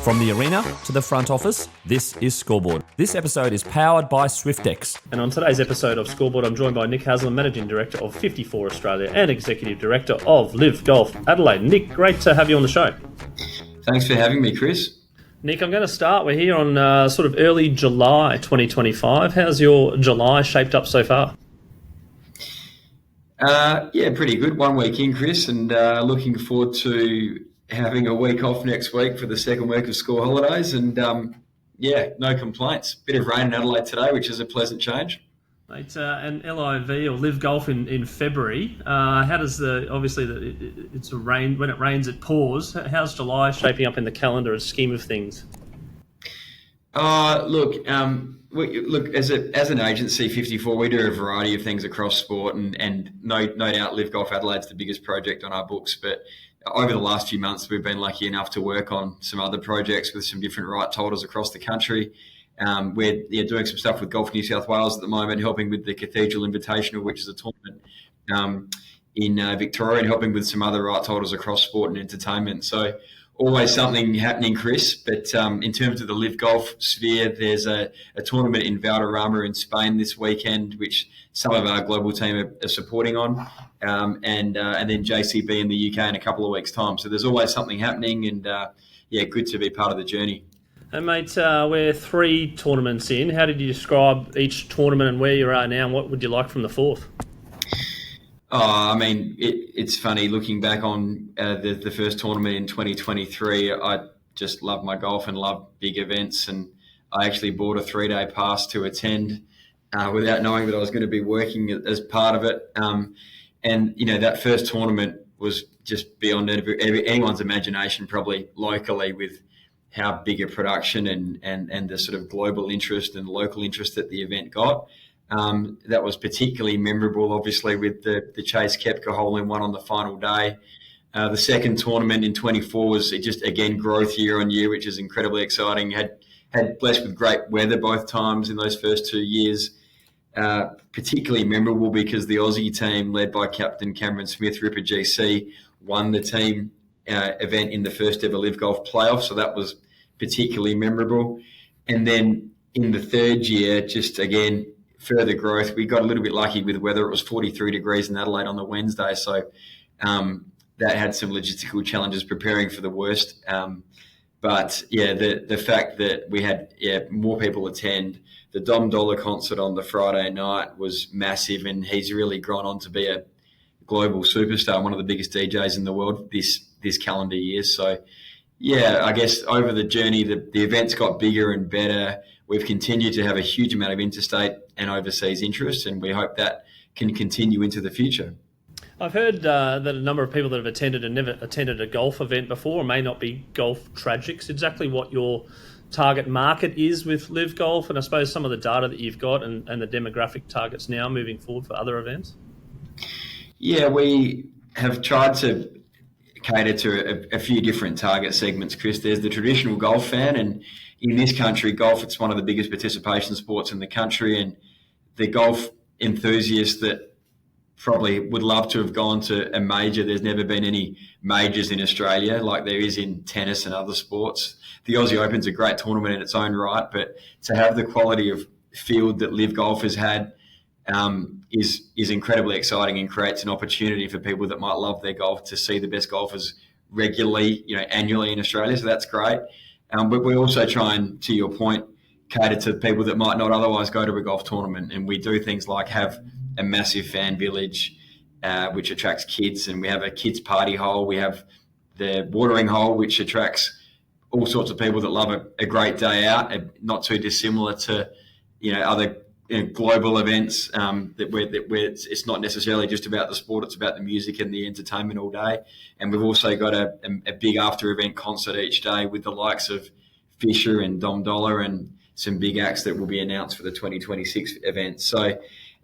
From the arena to the front office, this is Scoreboard. This episode is powered by SwiftX. And on today's episode of Scoreboard, I'm joined by Nick Haslam, Managing Director of 54 Australia and Executive Director of LIV Golf Adelaide. Nick, great to have you on the show. Thanks for having me, Chris. Nick, I'm going to start. We're here on sort of early July 2025. How's your July shaped up so far? Yeah, pretty good. 1 week in, Chris, and looking forward to having a week off next week for the second week of school holidays. And yeah, no complaints. Bit of rain in Adelaide today, which is a pleasant change. Mate, and LIV or LIV Golf in February. How does it's a rain, when it rains it pours. How's July shaping up in the calendar and scheme of things? Look, as an agency, 54, we do a variety of things across sport, and no doubt LIV Golf Adelaide's the biggest project on our books. But over the last few months, we've been lucky enough to work on some other projects with some different right holders across the country. We're doing some stuff with Golf New South Wales at the moment, helping with the Cathedral Invitational, which is a tournament in Victoria, and helping with some other right holders across sport and entertainment. So always something happening, Chris. But in terms of the LIV Golf sphere, there's a tournament in Valderrama in Spain this weekend, which some of our global team are supporting on, and then JCB in the UK in a couple of weeks' time. So there's always something happening, and yeah, good to be part of the journey. And mate, we're 3 tournaments in. How did you describe each tournament and where you are now, and what would you like from the 4th? I mean, it's funny looking back on the first tournament in 2023. I just love my golf and love big events, and I actually bought a 3-day pass to attend without knowing that I was going to be working as part of it. And you know, that first tournament was just beyond anyone's imagination, probably locally, with how big a production and the sort of global interest and local interest that the event got. That was particularly memorable, obviously, with the Chase Koepka hole-in-one on the final day. The second tournament in 24 was just, again, growth year on year, which is incredibly exciting. Had blessed with great weather both times in those first 2 years. Particularly memorable because the Aussie team, led by Captain Cameron Smith, Ripper GC, won the team event in the first ever LIV Golf playoff. So that was particularly memorable. And then in the third year, just again, further growth. We got a little bit lucky with weather. It was 43 degrees in Adelaide on the Wednesday. So that had some logistical challenges preparing for the worst. But yeah, the fact that we had more people attend. The Dom Dollar concert on the Friday night was massive, and he's really gone on to be a global superstar, one of the biggest DJs in the world this calendar year. So yeah, I guess over the journey, the events got bigger and better. We've continued to have a huge amount of interstate and overseas interest, and we hope that can continue into the future. I've heard that a number of people that have attended and never attended a golf event before may not be golf tragics. Exactly what your target market is with LIV Golf, and I suppose some of the data that you've got and the demographic targets now moving forward for other events? Yeah, we have tried to cater to a few different target segments, Chris. There's the traditional golf fan, and in this country, golf, it's one of the biggest participation sports in the country, and the golf enthusiasts that probably would love to have gone to a major. There's never been any majors in Australia like there is in tennis and other sports. The Aussie Open's a great tournament in its own right, but to have the quality of field that LIV Golf has had is incredibly exciting, and creates an opportunity for people that might love their golf to see the best golfers regularly, annually in Australia. So that's great. But we also try and, to your point, cater to people that might not otherwise go to a golf tournament. And we do things like have a massive fan village, which attracts kids, and we have a kids party hole. We have the watering hole, which attracts all sorts of people that love a great day out, not too dissimilar to other global events where it's not necessarily just about the sport, it's about the music and the entertainment all day. And we've also got a big after event concert each day with the likes of Fisher and Dom Dollar and some big acts that will be announced for the 2026 event. So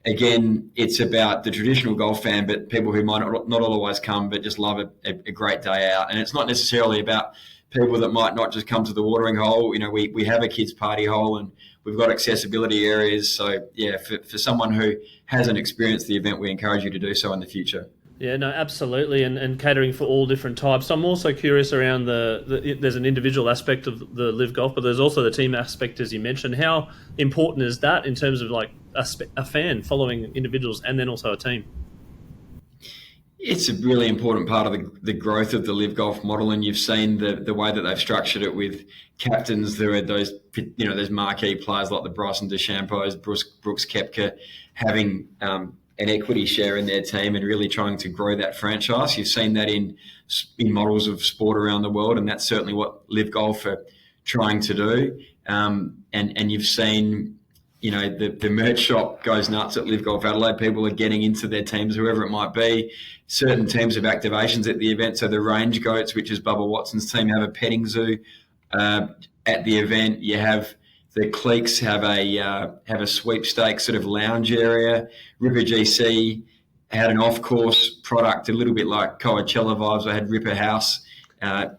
again, it's about the traditional golf fan, but people who might not always come but just love a great day out. And it's not necessarily about people that might not just come to the watering hole. We have a kids party hole, and we've got accessibility areas. So yeah, for someone who hasn't experienced the event, we encourage you to do so in the future. Yeah, no, absolutely, and catering for all different types. I'm also curious around there's an individual aspect of the Live Golf, but there's also the team aspect, as you mentioned. How important is that in terms of like a fan following individuals and then also a team? It's a really important part of the growth of the Live Golf model, and you've seen the way that they've structured it with captains. There are those marquee players like the Bryson DeChambeaus, Brooks Koepka, having an equity share in their team and really trying to grow that franchise. You've seen that in models of sport around the world, and that's certainly what Live Golf are trying to do. And you've seen, the merch shop goes nuts at Live Golf Adelaide. People are getting into their teams, whoever it might be. Certain teams have activations at the event. So the Range Goats, which is Bubba Watson's team, have a petting zoo at the event. You have the Cliques have a sweepstakes sort of lounge area. Ripper GC had an off-course product, a little bit like Coachella vibes. I had Ripper House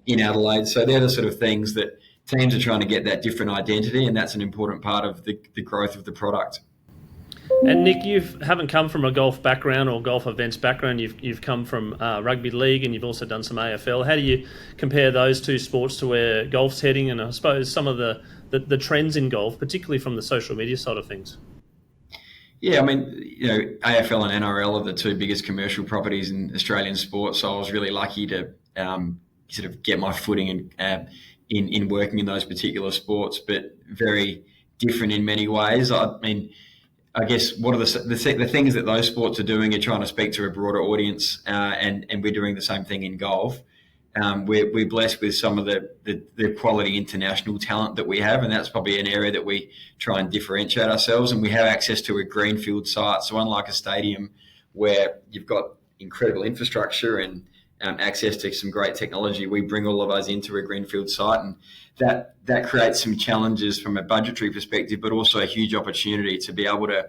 in Adelaide. So they're the sort of things that teams are trying to get that different identity, and that's an important part of the growth of the product. And Nick, you haven't come from a golf background or golf events background. You've come from rugby league, and you've also done some AFL. How do you compare those two sports to where golf's heading, and I suppose some of the trends in golf, particularly from the social media side of things? Yeah, I mean, AFL and NRL are the two biggest commercial properties in Australian sport, so I was really lucky to sort of get my footing in working in those particular sports, but very different in many ways. I mean, I guess what are the things that those sports are doing are trying to speak to a broader audience, and we're doing the same thing in golf. We're blessed with some of the quality international talent that we have, and that's probably an area that we try and differentiate ourselves. And we have access to a greenfield site, so unlike a stadium where you've got incredible infrastructure and access to some great technology, we bring all of those into a greenfield site, and that creates some challenges from a budgetary perspective, but also a huge opportunity to be able to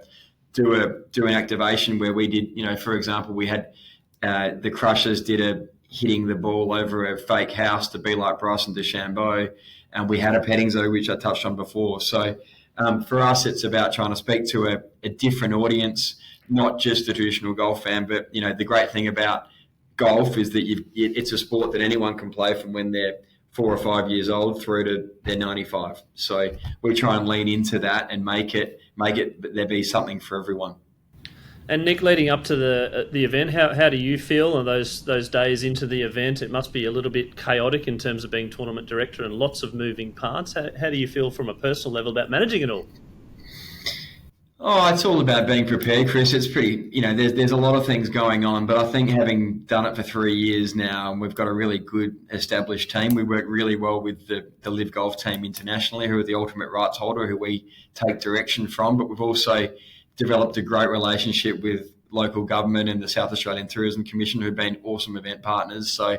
do an activation where we did, for example, we had the Crushers did a hitting the ball over a fake house to be like Bryson DeChambeau, and we had a petting zoo, which I touched on before. So for us, it's about trying to speak to a different audience, not just the traditional golf fan, but the great thing about golf is that it's a sport that anyone can play from when they're 4 or 5 years old through to they're 95. So we try and lean into that and make it there be something for everyone. And Nick, leading up to the event, how do you feel on those days into the event? It must be a little bit chaotic in terms of being tournament director and lots of moving parts. How do you feel from a personal level about managing it all? Oh, it's all about being prepared, Chris. It's pretty, there's a lot of things going on, but I think having done it for 3 years now, and we've got a really good established team. We work really well with the LIV Golf team internationally, who are the ultimate rights holder, who we take direction from, but we've also developed a great relationship with local government and the South Australian Tourism Commission, who've been awesome event partners. So,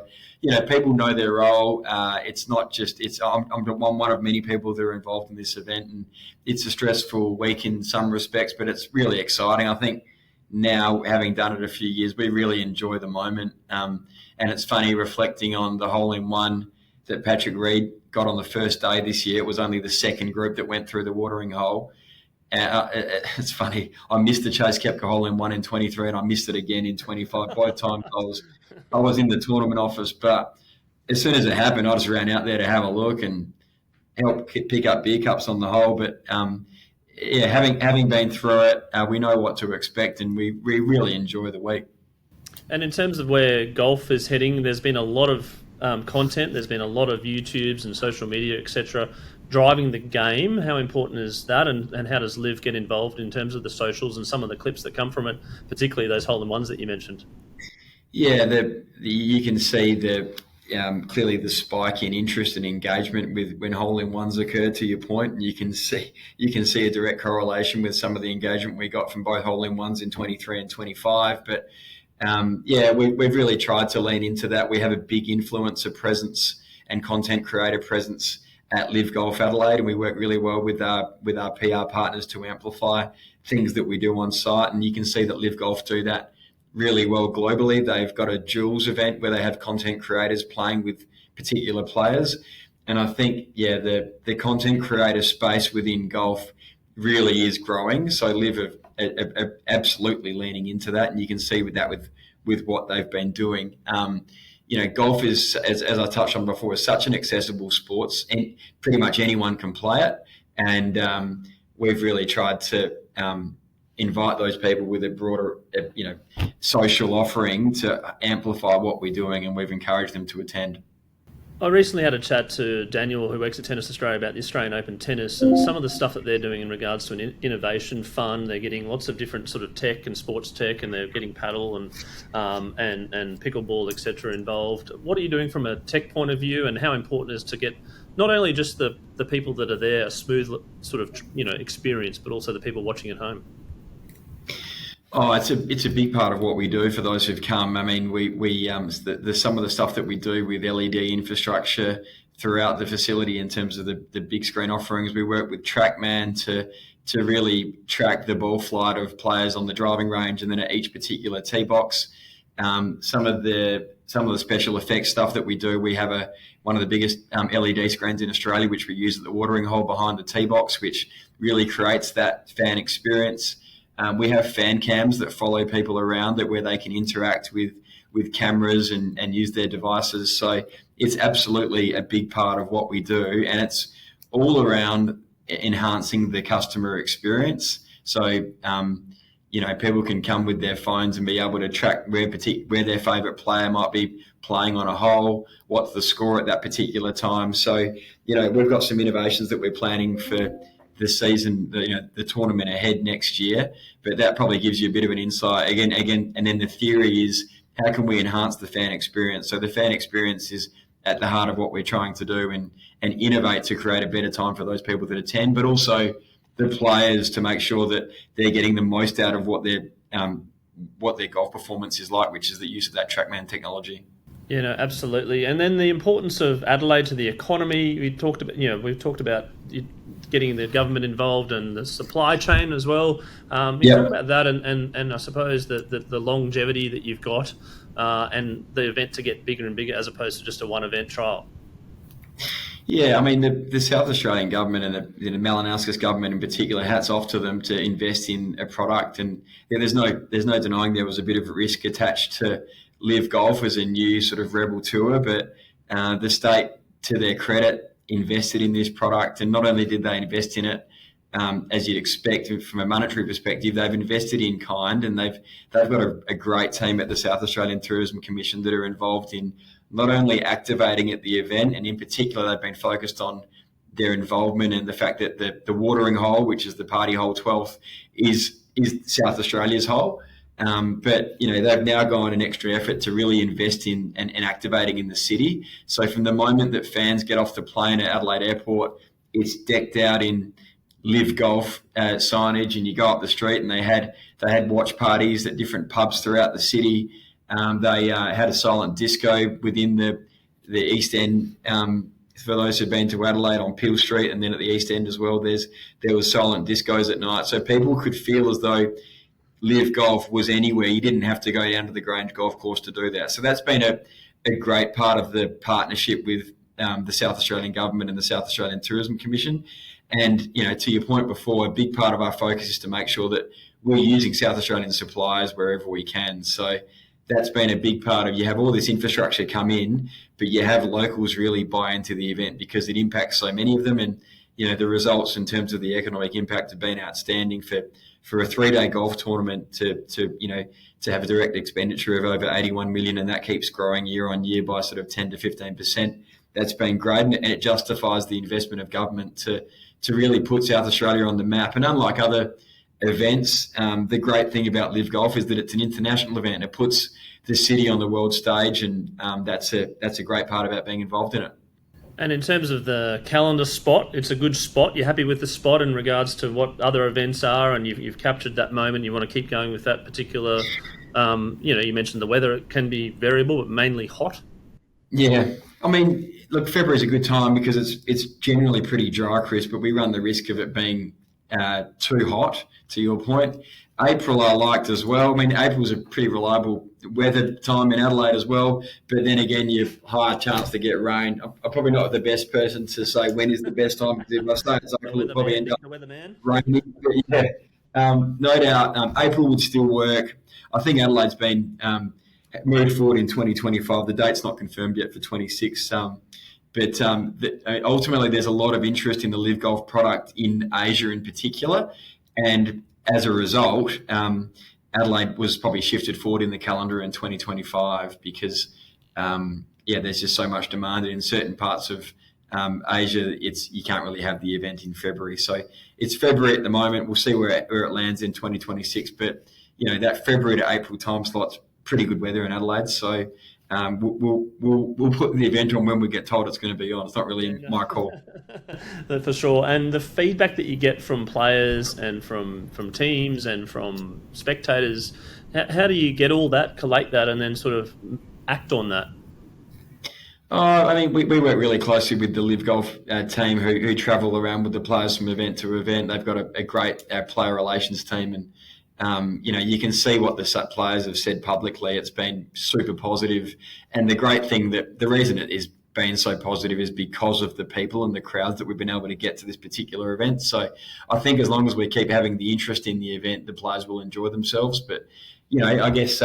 people know their role. It's not just, I'm one of many people that are involved in this event, and it's a stressful week in some respects, but it's really exciting. I think now, having done it a few years, we really enjoy the moment. And it's funny reflecting on the hole-in-one that Patrick Reed got on the first day this year. It was only the second group that went through the watering hole. It's funny. I missed the Chase Koepka hole-in-one in 23, and I missed it again in 25. Both times I was in the tournament office, but as soon as it happened, I just ran out there to have a look and help pick up beer cups on the hole. But having been through it, we know what to expect, and we really enjoy the week. And in terms of where golf is heading, there's been a lot of content. There's been a lot of YouTubes and social media, etc., driving the game. How important is that, and how does LIV get involved in terms of the socials and some of the clips that come from it, particularly those hole-in-ones that you mentioned? Yeah, you can see clearly the spike in interest and engagement with when hole-in-ones occur, to your point, and you can see a direct correlation with some of the engagement we got from both hole-in-ones in 23 and 25. But we've really tried to lean into that. We have a big influencer presence and content creator presence at LIV Golf Adelaide, and we work really well with our PR partners to amplify things that we do on site. And you can see that LIV Golf do that really well globally. They've got a Jules event where they have content creators playing with particular players. And I think, the content creator space within golf really is growing. So LIV are absolutely leaning into that. And you can see with with what they've been doing. Golf is, as I touched on before, is such an accessible sport, and pretty much anyone can play it. And we've really tried to invite those people with a broader, social offering to amplify what we're doing, and we've encouraged them to attend. I recently had a chat to Daniel, who works at Tennis Australia, about the Australian Open tennis and some of the stuff that they're doing in regards to an innovation fund. They're getting lots of different sort of tech and sports tech, and they're getting paddle and pickleball, etc. involved. What are you doing from a tech point of view, and how important is to get not only just the people that are there a smooth sort of experience, but also the people watching at home? Oh, it's a big part of what we do for those who've come. I mean, some of the stuff that we do with LED infrastructure throughout the facility in terms of the big screen offerings. We work with TrackMan to really track the ball flight of players on the driving range and then at each particular tee box. Some of the special effects stuff that we do, we have one of the biggest LED screens in Australia, which we use at the watering hole behind the tee box, which really creates that fan experience. We have fan cams that follow people around where they can interact with cameras and use their devices. So it's absolutely a big part of what we do, and it's all around enhancing the customer experience. So, people can come with their phones and be able to track where their favourite player might be playing on a hole, what's the score at that particular time. So, we've got some innovations that we're planning for the season, the tournament ahead next year, but that probably gives you a bit of an insight again. And then the theory is, how can we enhance the fan experience? So the fan experience is at the heart of what we're trying to do and innovate to create a better time for those people that attend, but also the players to make sure that they're getting the most out of what their golf performance is like, which is the use of that TrackMan technology. Absolutely. And then the importance of Adelaide to the economy. We've talked about getting the government involved and the supply chain as well. Talk about that and I suppose the longevity that you've got and the event to get bigger and bigger as opposed to just a one-event trial. Yeah, I mean, the South Australian government and the Malinauskas government in particular, hats off to them to invest in a product. And there's no denying there was a bit of a risk attached to LIV Golf as a new sort of rebel tour, but the state, to their credit, invested in this product. And not only did they invest in it, as you'd expect from a monetary perspective, they've invested in kind, and they've got a great team at the South Australian Tourism Commission that are involved in not only activating at the event, and in particular they've been focused on their involvement and the fact that the watering hole, which is the party hole 12th, is South Australia's hole. But they've now gone an extra effort to really invest in and activating in the city. So from the moment that fans get off the plane at Adelaide Airport, it's decked out in LIV Golf signage, and you go up the street and they had watch parties at different pubs throughout the city. They had a silent disco within the East End. For those who've been to Adelaide on Peel Street, and then at the East End as well, there was silent discos at night, so people could feel as though LIV Golf was anywhere. You didn't have to go down to the Grange Golf Course to do that. So that's been a great part of the partnership with the South Australian Government and the South Australian Tourism Commission. And, to your point before, a big part of our focus is to make sure that we're using South Australian suppliers wherever we can. So that's been a big part of, you have all this infrastructure come in, but you have locals really buy into the event because it impacts so many of them. And, the results in terms of the economic impact have been outstanding for a 3-day golf tournament to have a direct expenditure of over 81 million, and that keeps growing year on year by sort of 10 to 15%. That's been great, and it justifies the investment of government to really put South Australia on the map. And unlike other events, the great thing about LIV Golf is that it's an international event. It puts the city on the world stage, and that's a great part about being involved in it. And in terms of the calendar spot, it's a good spot. You're happy with the spot in regards to what other events are, and you've captured that moment. You want to keep going with that particular, you mentioned the weather. It can be variable, but mainly hot. Yeah. I mean, look, February is a good time because it's generally pretty dry, Chris, but we run the risk of it being too hot, to your point. April I liked as well. I mean, April was a pretty reliable weather time in Adelaide as well, but then again, you've higher chance to get rain. I'm probably not the best person to say when is the best time, because if I say it's April, it'll probably end up raining. But no doubt, April would still work. I think Adelaide's been moved forward in 2025. The date's not confirmed yet for 26. But ultimately, there's a lot of interest in the LIV Golf product in Asia in particular. And as a result, Adelaide was probably shifted forward in the calendar in 2025 because, there's just so much demand. And in certain parts of Asia, you can't really have the event in February. So it's February at the moment. We'll see where it lands in 2026. But, that February to April time slot's pretty good weather in Adelaide. So we'll put the event on when we get told it's going to be on. It's not really my call. For sure. And the feedback that you get from players and from teams and from spectators, how do you get all that, collate that, and then sort of act on that? We work really closely with the LIV Golf team who travel around with the players from event to event. They've got a great player relations team, and you can see what the players have said publicly. It's been super positive. And the great thing the reason it is being so positive is because of the people and the crowds that we've been able to get to this particular event. So I think as long as we keep having the interest in the event, the players will enjoy themselves. But, I guess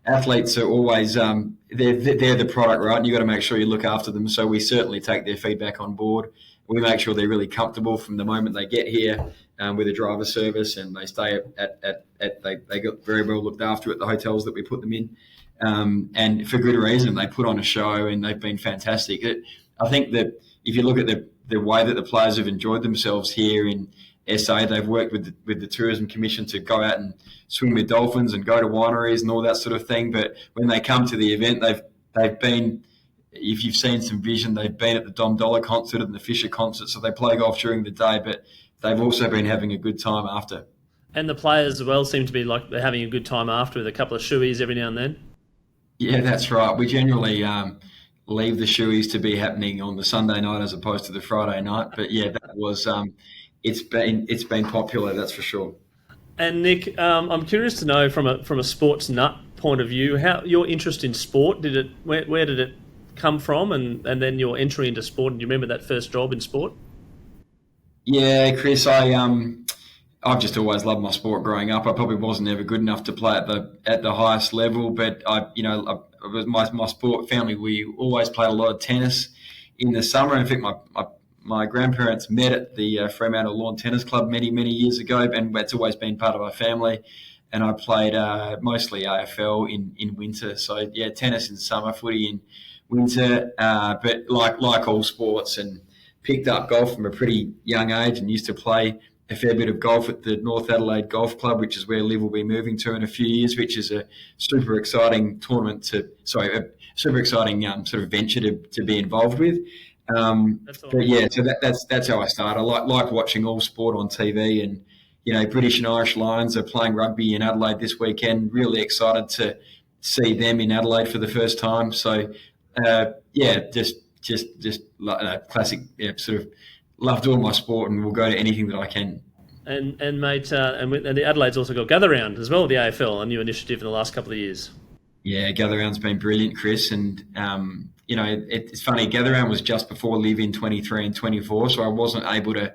athletes are always, they're the product, right? And you've got to make sure you look after them. So we certainly take their feedback on board. We make sure they're really comfortable from the moment they get here with a driver service, and they stay they got very well looked after at the hotels that we put them in, and for good reason. They put on a show, and they've been fantastic. I think that if you look at the way that the players have enjoyed themselves here in SA, they've worked with the Tourism Commission to go out and swim with dolphins and go to wineries and all that sort of thing. But when they come to the event, they've been. If you've seen some vision, they've been at the Dom Dollar concert and the Fisher concert, so they play golf during the day, but they've also been having a good time after. And the players as well seem to be like they're having a good time after with a couple of shoeys every now and then. Yeah, that's right. We generally leave the shoeys to be happening on the Sunday night as opposed to the Friday night. But yeah, that was it's been popular, that's for sure. And Nick, I'm curious to know from a sports nut point of view, how your interest in sport where did it come from, and then your entry into sport? And do you remember that first job in sport? Yeah, Chris, I've just always loved my sport growing up. I probably wasn't ever good enough to play at the highest level, but my sport family, we always played a lot of tennis in the summer. In fact, my grandparents met at the Fremantle Lawn Tennis Club many years ago, and it's always been part of our family. And I played mostly AFL in winter. So yeah, tennis in summer, footy in winter, but like all sports, and picked up golf from a pretty young age and used to play a fair bit of golf at the North Adelaide Golf Club, which is where LIV will be moving to in a few years, which is a super exciting sort of venture to be involved with. But yeah, so that's how I started. I like watching all sport on TV, and British and Irish Lions are playing rugby in Adelaide this weekend. Really excited to see them in Adelaide for the first time. So just classic. Yeah, sort of love doing my sport, and will go to anything that I can. And mate, and the Adelaide's also got Gather Round as well, the AFL, a new initiative in the last couple of years. Yeah, Gather Round's been brilliant, Chris, and it's funny. Gather Round was just before LIV in 23 and 24, so I wasn't able to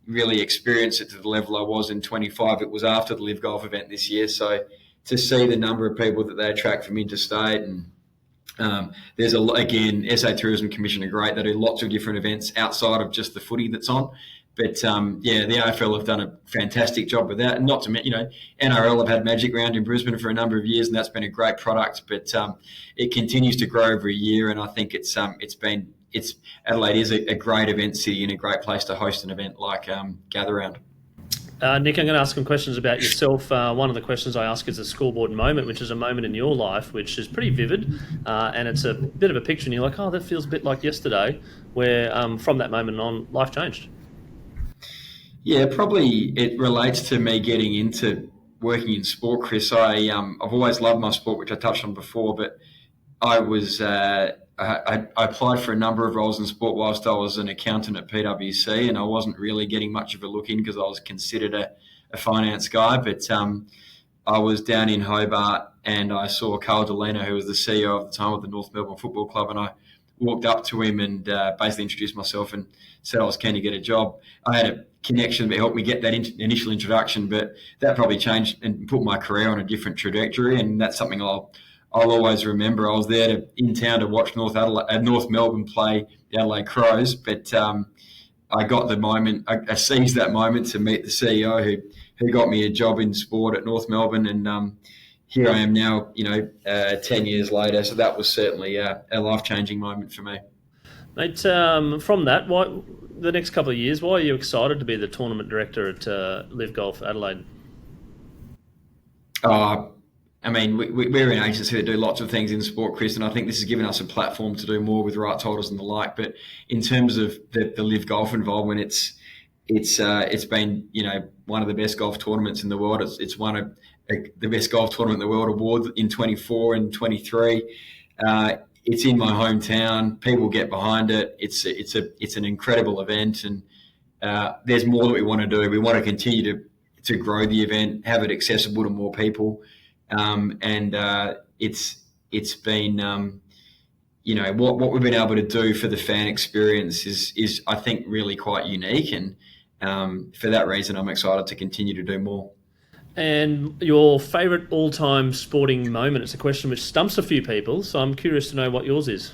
really experience it to the level I was in 25. It was after the LIV Golf event this year, so to see the number of people that they attract from interstate, and there's again, SA Tourism Commission are great. They do lots of different events outside of just the footy that's on. But the AFL have done a fantastic job with that. And not to mention, NRL have had Magic Round in Brisbane for a number of years, and that's been a great product. But it continues to grow every year, and I think Adelaide is a great event city and a great place to host an event like Gather Round. Nick, I'm going to ask some questions about yourself. One of the questions I ask is a scoreboard moment, which is a moment in your life which is pretty vivid, and it's a bit of a picture, and you're like, oh, that feels a bit like yesterday, where from that moment on, life changed. Yeah, probably it relates to me getting into working in sport, Chris. I've always loved my sport, which I touched on before, but I was I applied for a number of roles in sport whilst I was an accountant at PwC, and I wasn't really getting much of a look in because I was considered a finance guy. But I was down in Hobart, and I saw Carl Delena, who was the CEO at the time of the North Melbourne Football Club, and I walked up to him and basically introduced myself and said I was keen to get a job. I had a connection that helped me get that initial introduction, but that probably changed and put my career on a different trajectory, and that's something I'll I'll always remember. I was there in town to watch North Melbourne play the Adelaide Crows, but I got the moment. I seized that moment to meet the CEO who got me a job in sport at North Melbourne, and here I am now. 10 years later. So that was certainly a life-changing moment for me. Mate, from that, the next couple of years, why are you excited to be the tournament director at LIV Golf Adelaide? We're an agency that do lots of things in sport, Chris, and I think this has given us a platform to do more with rights holders and the like. But in terms of the LIV Golf involvement, it's been one of the best golf tournaments in the world. It's won the best golf tournament in the world award in 24 and 23. It's in my hometown. People get behind it. It's an incredible event, and there's more that we want to do. We want to continue to grow the event, have it accessible to more people, and it's been what we've been able to do for the fan experience is I think really quite unique, and for that reason I'm excited to continue to do more. And your favourite all-time sporting moment? It's a question which stumps a few people, so I'm curious to know what yours is.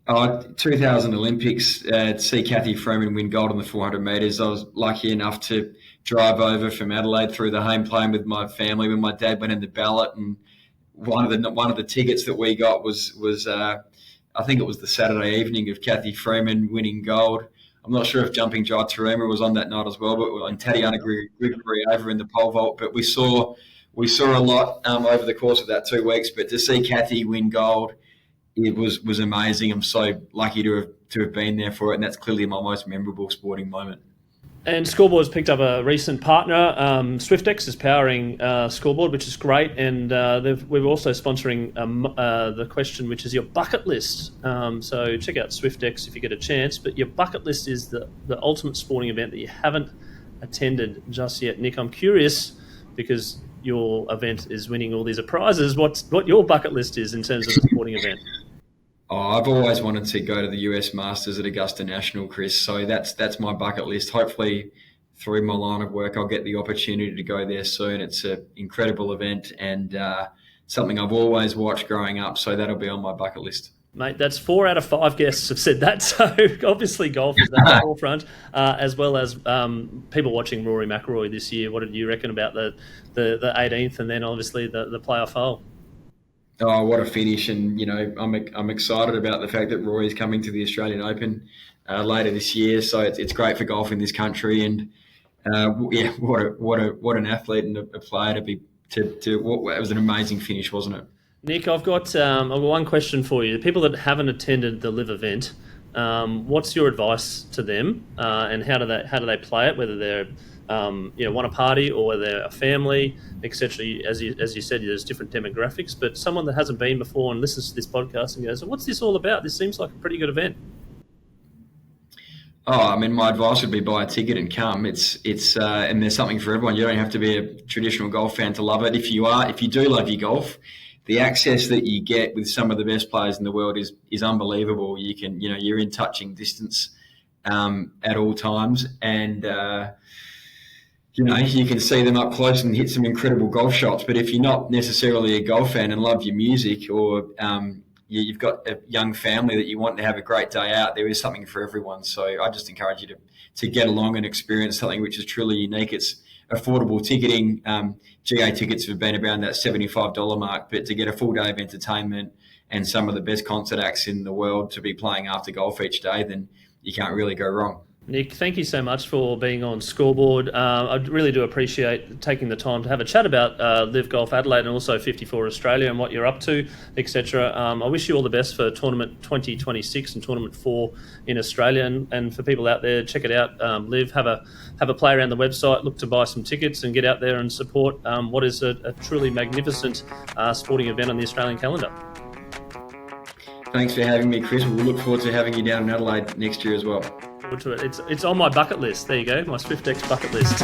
2000 Olympics, to see Cathy Freeman win gold on the 400 metres. I was lucky enough to drive over from Adelaide through the home plane with my family when my dad went in the ballot, and one of the tickets that we got was I think it was the Saturday evening of Cathy Freeman winning gold. I'm not sure if Jumping Jai Taruma was on that night as well, and Tatiana Grigory over in the pole vault. But we saw a lot over the course of that 2 weeks. But to see Cathy win gold, it was amazing. I'm so lucky to have been there for it, and that's clearly my most memorable sporting moment. And Scoreboard's picked up a recent partner. SwiftX is powering Scoreboard, which is great. And we're also sponsoring the question, which is your bucket list. So check out SwiftX if you get a chance. But your bucket list is the ultimate sporting event that you haven't attended just yet. Nick, I'm curious, because your event is winning all these prizes, what your bucket list is in terms of a sporting event. I've always wanted to go to the US Masters at Augusta National, Chris. So that's my bucket list. Hopefully, through my line of work, I'll get the opportunity to go there soon. It's an incredible event and something I've always watched growing up. So that'll be on my bucket list. Mate, that's 4 out of 5 guests have said that. So obviously golf is at the forefront, as well as people watching Rory McIlroy this year. What did you reckon about the 18th and then obviously the playoff hole? Oh, what a finish. And, I'm excited about the fact that Rory's coming to the Australian Open later this year. So it's great for golf in this country. And, what an athlete and a player to be it was an amazing finish, wasn't it? Nick, I've got one question for you. The people that haven't attended the LIV event, what's your advice to them, and how do they play it? Whether they're want a party or whether they're a family, etc. As you said, there's different demographics. But someone that hasn't been before and listens to this podcast and goes, "What's this all about? This seems like a pretty good event." My advice would be buy a ticket and come. It's and there's something for everyone. You don't have to be a traditional golf fan to love it. If you do love your golf, the access that you get with some of the best players in the world is unbelievable. You can, you're in touching distance at all times, and you can see them up close and hit some incredible golf shots. But if you're not necessarily a golf fan and love your music, or you've got a young family that you want to have a great day out, there is something for everyone. So I just encourage you to get along and experience something which is truly unique. It's affordable ticketing. GA tickets have been around that $75 mark, but to get a full day of entertainment and some of the best concert acts in the world to be playing after golf each day, then you can't really go wrong. Nick, thank you so much for being on Scoreboard. I really do appreciate taking the time to have a chat about LIV Golf Adelaide and also 54 Australia and what you're up to, etc. I wish you all the best for Tournament 2026 and Tournament 4 in Australia. And for people out there, check it out. LIV, have a play around the website, look to buy some tickets and get out there and support what is a truly magnificent sporting event on the Australian calendar. Thanks for having me, Chris. We'll look forward to having you down in Adelaide next year as well. To it. It's on my bucket list. There you go, my SwiftX bucket list.